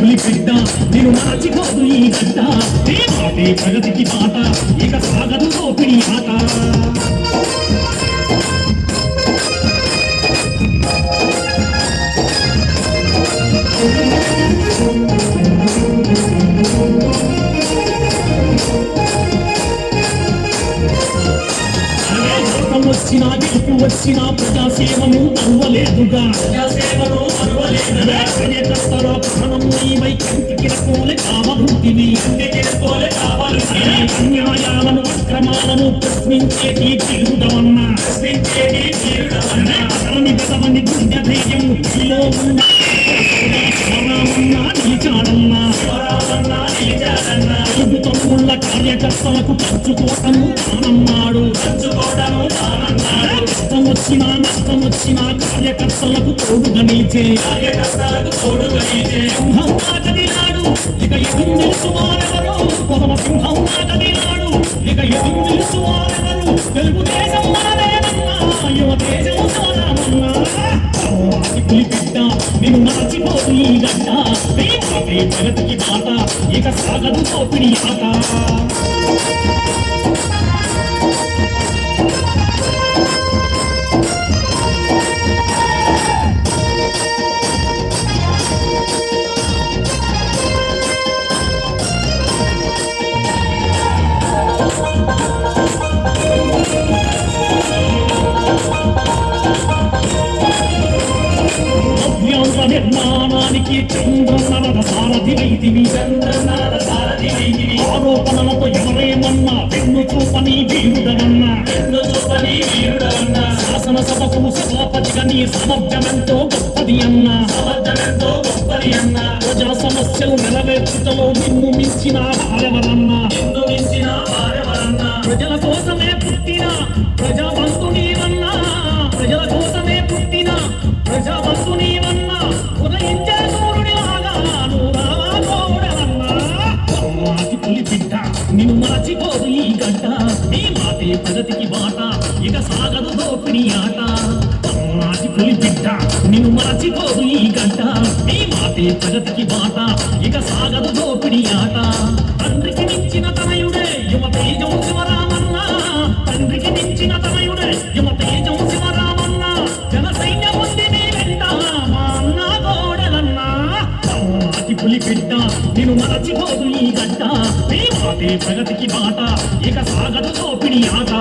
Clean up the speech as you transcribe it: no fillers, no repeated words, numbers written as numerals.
పులి బిడ్డ నేను మరచిపోదు ఈ గడ్డ నీ మాటే ప్రగతికి బాట ఇక సాగదు దోపిడి ఆట వచ్చినా గెలుపు వచ్చినా ప్రజాసేవను అరువలేదుగా కార్యకర్తల ప్రాణము నీవై కంటికి రకోలే కావభూతివి అన్యాయాలను అక్రమాలను ప్రశ్నించేటి తీరుడవన్నా అతని పెదవని గుండె ధైర్యం నీలో ఉన్న నిలిచాడన్నా తమ్ముళ్ళ కార్యకర్తలకు పంచుకోవటము తానన్నాడు కష్టం వచ్చినా నష్టం వచ్చినా కార్యకర్తలకు తోడుగా నిలిచే సింహం కదిలాడు ఇక ఎదురు నిలుచువారెవరు పొదమ సింహం కదిలాడు ఇక ఎదురు నిలుచువారెవరు తెలుగుదేశం మనదేనన్నా యువ దేశం సోదరమన్నా పులి బిడ్డ నేను మరచిపోదు ఈ గడ్డ నీ మాటే ప్రగతికి బాట ఇక సాగదు దోపిడి ఆట నిర్మాణానికి చంద్రన్నర సారథి వైదివి ఆరోపణలతో ఎవరేమన్నా వెన్ను చూపని వీరుడవన్నా శాసనసభకు సభాపతిగా నీ సమర్థమెంతో గొప్పది అన్నా ప్రజా సమస్యలు నెరవేర్చుటలో నిన్ను మించిన వారెవరన్నా ప్రజల కోసమే పుట్టిన ప్రజాబంధు నీవన్నా ప్రజల కోసమే పుట్టిన ప్రజాబంధు నీవన్నా ఉదయించే సూర్యుడిలాగా నువ్వు రావాలన్నా పులి బిడ్డ నిన్ను మరచిపోదు ఈ గడ్డ నీ మాటే ప్రగతికి బాట ఇక సాగదు దోపిడి ఆట పులి బిడ్డ నిన్ను మరచిపోదు ఈ గడ్డ నీ మాటే ప్రగతికి బాట ఇక సాగదు దోపిడి ఆట తండ్రికి మించిన తనయుడే యువ తేజం శివరామన్న తండ్రికి మించిన తనయుడే యువ తేజం శివరామన్న జన సైన్యం ఉంది నీ వెంట మా అన్న గోడలన్నా పులి బిడ్డ నిన్ను మరచిపోదు ఈ గడ్డ నీ మాటే ప్రగతికి బాట ఇక సాగదు దోపిడి ఆట